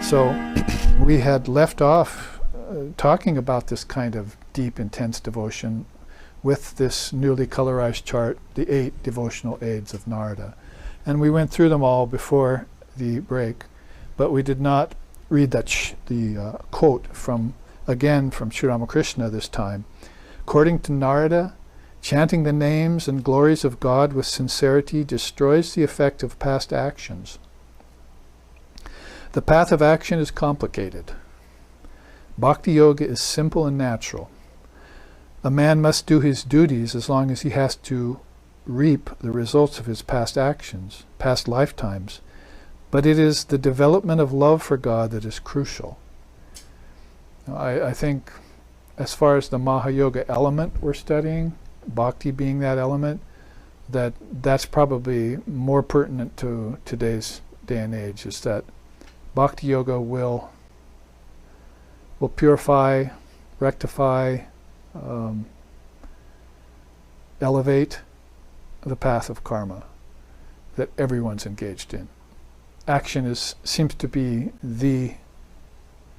So we had left off talking about this kind of deep, intense devotion with this newly colorized chart, the 8 devotional aids of Narada. And we went through them all before the break, but we did not read that the quote from Sri Ramakrishna this time. According to Narada, chanting the names and glories of God with sincerity destroys the effect of past actions. The path of action is complicated. Bhakti Yoga is simple and natural. A man must do his duties as long as he has to reap the results of his past actions, past lifetimes, but it is the development of love for God that is crucial. I think as far as the Mahayoga element we're studying, Bhakti being that element, that's probably more pertinent to today's day and age, is that Bhakti Yoga will purify, rectify, elevate the path of karma that everyone's engaged in. Action seems to be the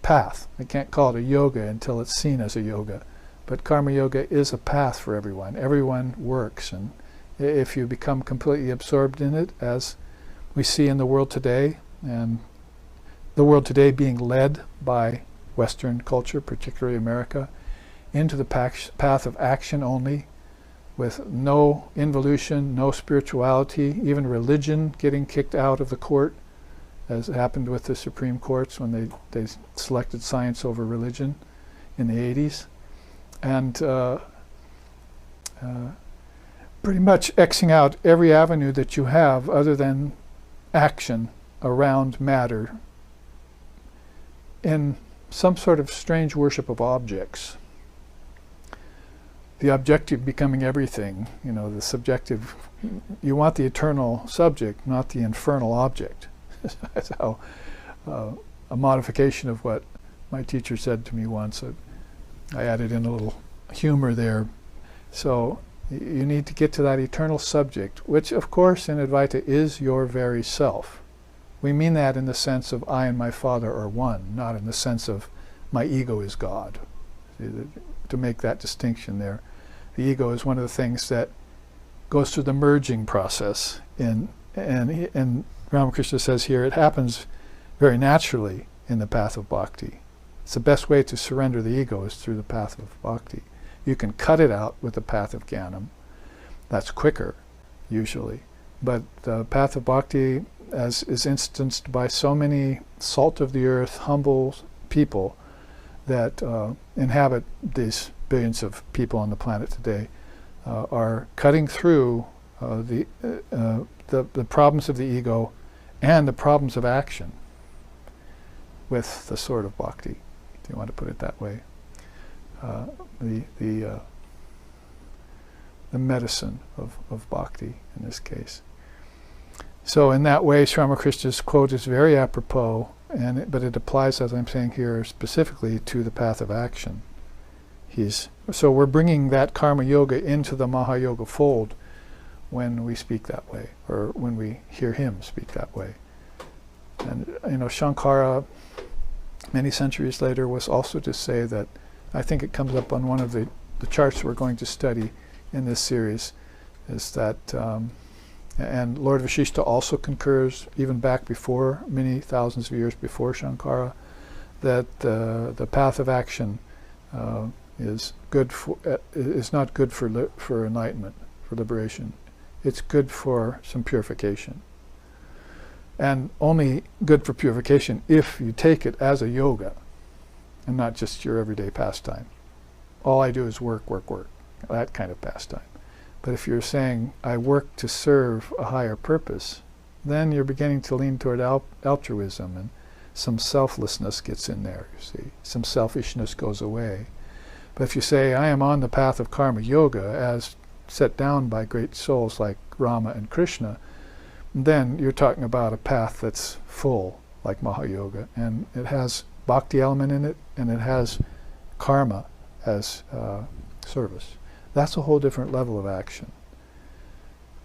path. I can't call it a yoga until it's seen as a yoga, but karma yoga is a path for everyone. Everyone works, and if you become completely absorbed in it, as we see in the world today, and the world today being led by Western culture, particularly America, into the path of action only, with no involution, no spirituality, even religion getting kicked out of the court, as happened with the Supreme Courts when they selected science over religion in the 80s. And pretty much Xing out every avenue that you have other than action around matter in some sort of strange worship of objects. The objective becoming everything, the subjective. You want the eternal subject, not the infernal object. That's how a modification of what my teacher said to me once. I added in a little humor there. So you need to get to that eternal subject, which of course in Advaita is your very self. We mean that in the sense of I and my Father are one, not in the sense of my ego is God. To make that distinction there. The ego is one of the things that goes through the merging process, and Ramakrishna says here it happens very naturally in the path of bhakti. It's the best way to surrender the ego is through the path of bhakti. You can cut it out with the path of jnanam. That's quicker, usually. But the path of bhakti, as is instanced by so many salt-of-the-earth, humble people that inhabit these billions of people on the planet today, are cutting through the problems of the ego and the problems of action with the sword of bhakti, if you want to put it that way. The medicine of bhakti in this case. So in that way, Sri Ramakrishna's quote is very apropos, but it applies, as I'm saying here, specifically to the path of action. So we're bringing that karma yoga into the Mahayoga fold when we speak that way, or when we hear him speak that way. And Shankara, many centuries later, was also to say that, I think it comes up on one of the charts we're going to study in this series, is that, and Lord Vashishta also concurs, even back before, many thousands of years before Shankara, that the path of action is not good for enlightenment, for liberation. It's good for some purification. And only good for purification if you take it as a yoga and not just your everyday pastime. All I do is work, that kind of pastime. But if you're saying, I work to serve a higher purpose, then you're beginning to lean toward altruism, and some selflessness gets in there, you see. Some selfishness goes away. But if you say, I am on the path of karma yoga as set down by great souls like Rama and Krishna, then you're talking about a path that's full, like Mahayoga, and it has bhakti element in it, and it has karma as service. That's a whole different level of action.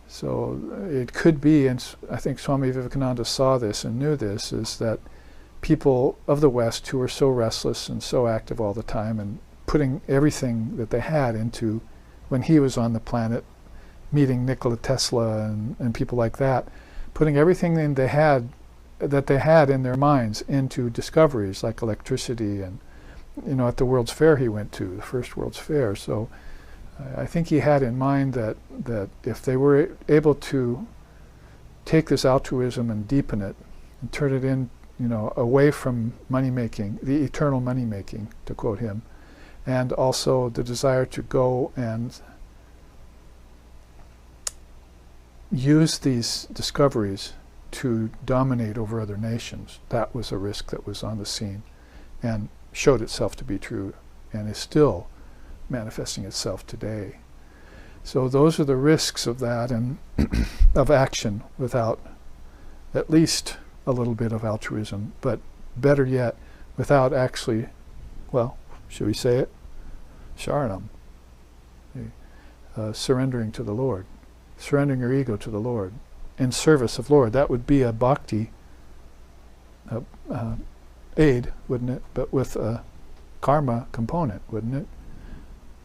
So it could be, and I think Swami Vivekananda saw this and knew this, is that people of the West who were so restless and so active all the time, and putting everything that they had into, when he was on the planet, meeting Nikola Tesla and people like that, putting everything that they had in their minds into discoveries like electricity, and at the World's Fair he went to, the first World's Fair. So I think he had in mind that if they were able to take this altruism and deepen it and turn it in, away from money making, the eternal money making, to quote him, and also the desire to go and use these discoveries to dominate over other nations. That was a risk that was on the scene and showed itself to be true and is still manifesting itself today. So those are the risks of that, and of action without at least a little bit of altruism, but better yet, without actually, well, should we say it? Sharanam. Surrendering to the Lord. Surrendering your ego to the Lord. In service of Lord. That would be a bhakti aid, wouldn't it? But with a karma component, wouldn't it?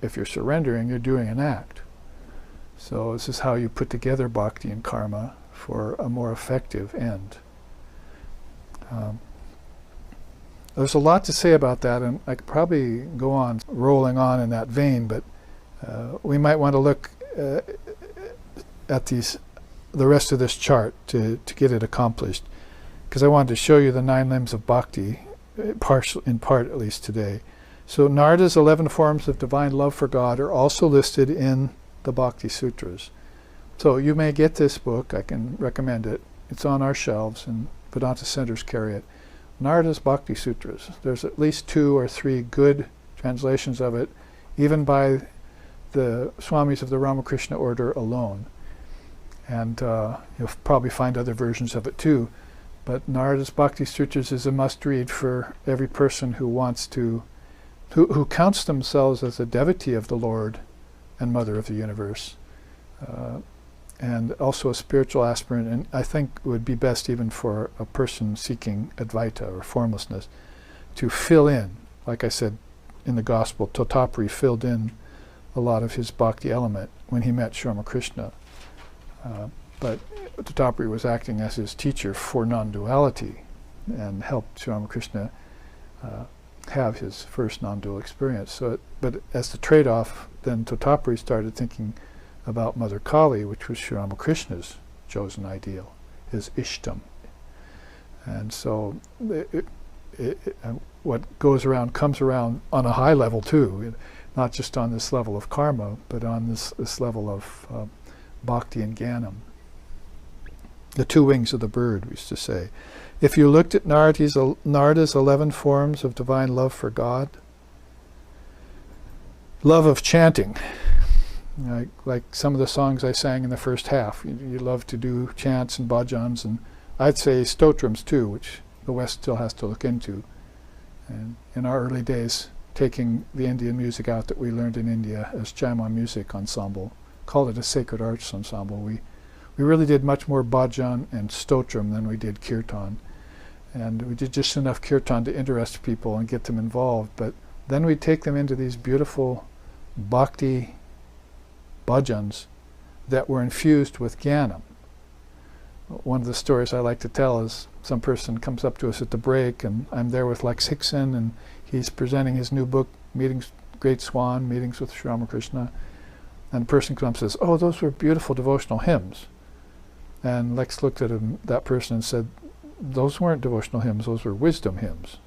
If you're surrendering, you're doing an act. So this is how you put together bhakti and karma for a more effective end. There's a lot to say about that, and I could probably go on rolling on in that vein, but we might want to look at the rest of this chart to get it accomplished, because I wanted to show you the 9 limbs of bhakti, in part at least today. So Narada's 11 forms of divine love for God are also listed in the Bhakti Sutras. So you may get this book, I can recommend it. It's on our shelves, and Vedanta centers carry it. Narada's Bhakti Sutras. There's at least 2 or 3 good translations of it, even by the Swamis of the Ramakrishna order alone. And you'll probably find other versions of it too. But Narada's Bhakti Sutras is a must-read for every person who wants to, who counts themselves as a devotee of the Lord and Mother of the Universe, and also a spiritual aspirant, and I think it would be best even for a person seeking Advaita or formlessness to fill in. Like I said in the Gospel, Totapari filled in a lot of his bhakti element when he met Sri Ramakrishna. But Totapari was acting as his teacher for non-duality and helped Sri Ramakrishna have his first non-dual experience. So, but as the trade-off, then Totapari started thinking about Mother Kali, which was Sri Ramakrishna's chosen ideal, his Ishtam. And so what goes around comes around on a high level too, not just on this level of karma, but on this level of bhakti and jnanam. The 2 wings of the bird, we used to say. If you looked at Narada's 11 forms of divine love for God, love of chanting, like some of the songs I sang in the first half. You love to do chants and bhajans, and I'd say stotrams too, which the West still has to look into. And in our early days, taking the Indian music out that we learned in India as Jaima Music Ensemble, called it a sacred arts ensemble. We really did much more bhajan and stotram than we did kirtan. And we did just enough kirtan to interest people and get them involved, but then we'd take them into these beautiful bhakti bhajans that were infused with jnanam. One of the stories I like to tell is some person comes up to us at the break, and I'm there with Lex Hickson, and he's presenting his new book, Meetings, Great Swan, Meetings with Sri Ramakrishna. And the person comes and says, "Oh, those were beautiful devotional hymns." And Lex looked at that person and said, "Those weren't devotional hymns, those were wisdom hymns."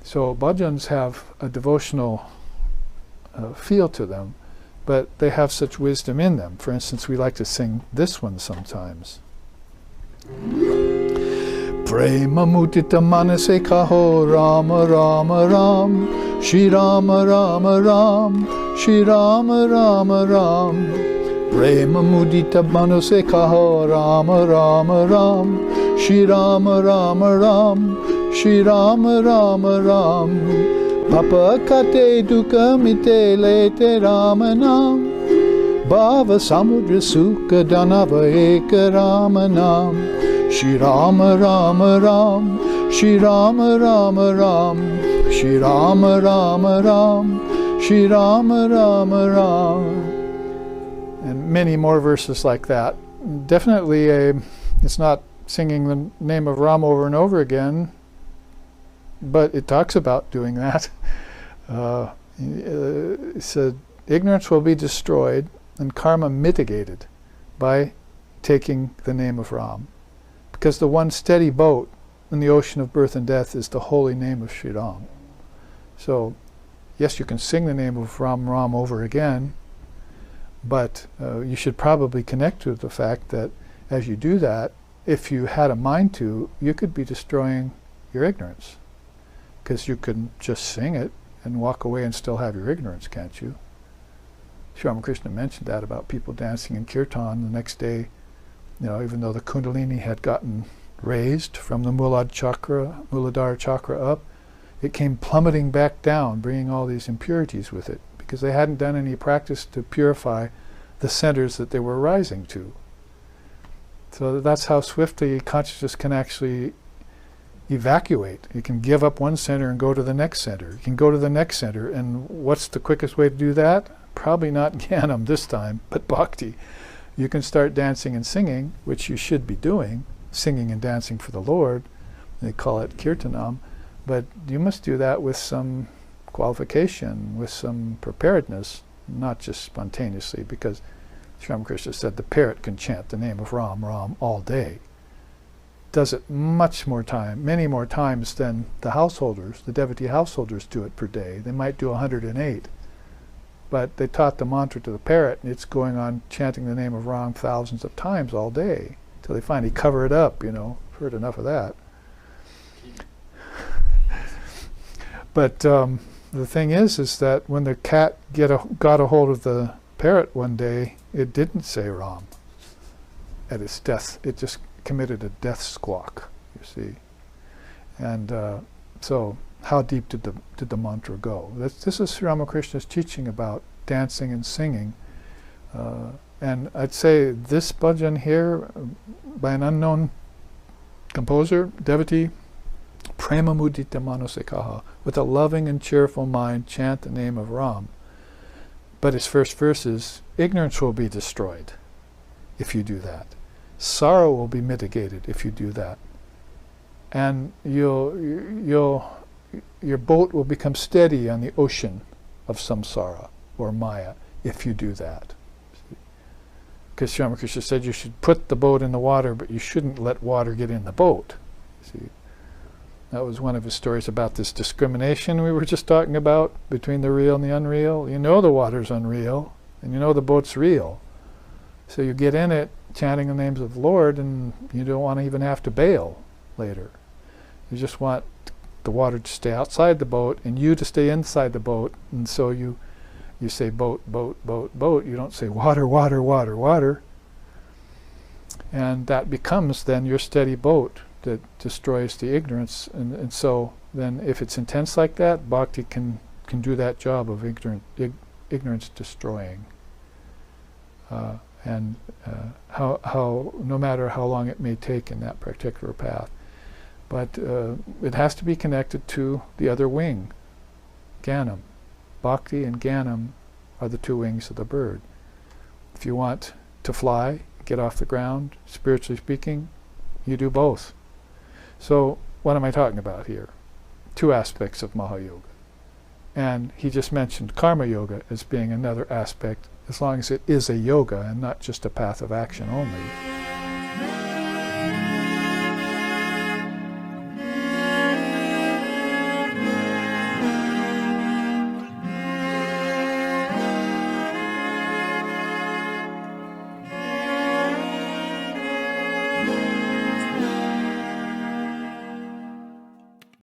So bhajans have a devotional feel to them, but they have such wisdom in them. For instance, we like to sing this one sometimes. Prema mudita manase kaho Rama Rama Ram, Shri Rama Rama Ram, Shri Rama Rama Ram. Prema mudita manase kaho Rama Rama Ram, Shri Rama Rama Ram, Shri Rama Rama Ram. Papa kate dukkha mite lete Ramanam, Bhava samudra sukha danava eka Ramanam. Shri Rama Rama Ram, Shri Rama Rama Ram, Shri Rama Rama Ram, Shri Rama Rama Ram. And many more verses like that. Definitely it's not singing the name of Ram over and over again, but it talks about doing that. It said, ignorance will be destroyed and karma mitigated by taking the name of Ram. Because the one steady boat in the ocean of birth and death is the holy name of Sri Ram. So, yes, you can sing the name of Ram Ram over again, but you should probably connect to the fact that as you do that, if you had a mind to, you could be destroying your ignorance. Because you can just sing it and walk away and still have your ignorance, can't you? Sri Ramakrishna mentioned that about people dancing in kirtan the next day, even though the Kundalini had gotten raised from the Muladhara chakra up, it came plummeting back down, bringing all these impurities with it, because they hadn't done any practice to purify the centers that they were rising to. So that's how swiftly consciousness can actually evacuate. You can give up one center and go to the next center. You can go to the next center, and what's the quickest way to do that? Probably not Jnanam this time, but Bhakti. You can start dancing and singing, which you should be doing, singing and dancing for the Lord. They call it kirtanam, but you must do that with some qualification, with some preparedness, not just spontaneously, because Sri Ramakrishna said the parrot can chant the name of Ram Ram all day. Does it many more times than the householders, the devotee householders do it per day. They might do 108. But they taught the mantra to the parrot, and it's going on chanting the name of Ram thousands of times all day, till they finally cover it up, heard enough of that. But the thing is that when the cat got a hold of the parrot one day, it didn't say Ram at its death. It just committed a death squawk, you see. And so how deep did the mantra go? This is Sri Ramakrishna's teaching about dancing and singing. And I'd say this bhajan here, by an unknown composer, devotee, prema mudita manosekaha, with a loving and cheerful mind, chant the name of Ram. But his first verse is, ignorance will be destroyed if you do that. Sorrow will be mitigated if you do that. And your boat will become steady on the ocean of samsara, or maya, if you do that. Because Sri Ramakrishna said you should put the boat in the water, but you shouldn't let water get in the boat. See, that was one of his stories about this discrimination we were just talking about between the real and the unreal. You know the water's unreal, and you know the boat's real. So you get in it chanting the names of the Lord, and you don't want to even have to bail later. You just want the water to stay outside the boat and you to stay inside the boat, and so you say boat, boat, boat, boat. You don't say water, water, water, water. And that becomes then your steady boat that destroys the ignorance. And so then if it's intense like that, Bhakti can do that job of ignorance destroying. How no matter how long it may take in that particular path. But it has to be connected to the other wing, Jnanam. Bhakti and Jnanam are the two wings of the bird. If you want to fly, get off the ground, spiritually speaking, you do both. So what am I talking about here? Two aspects of Mahayoga. And he just mentioned Karma Yoga as being another aspect, as long as it is a yoga and not just a path of action only.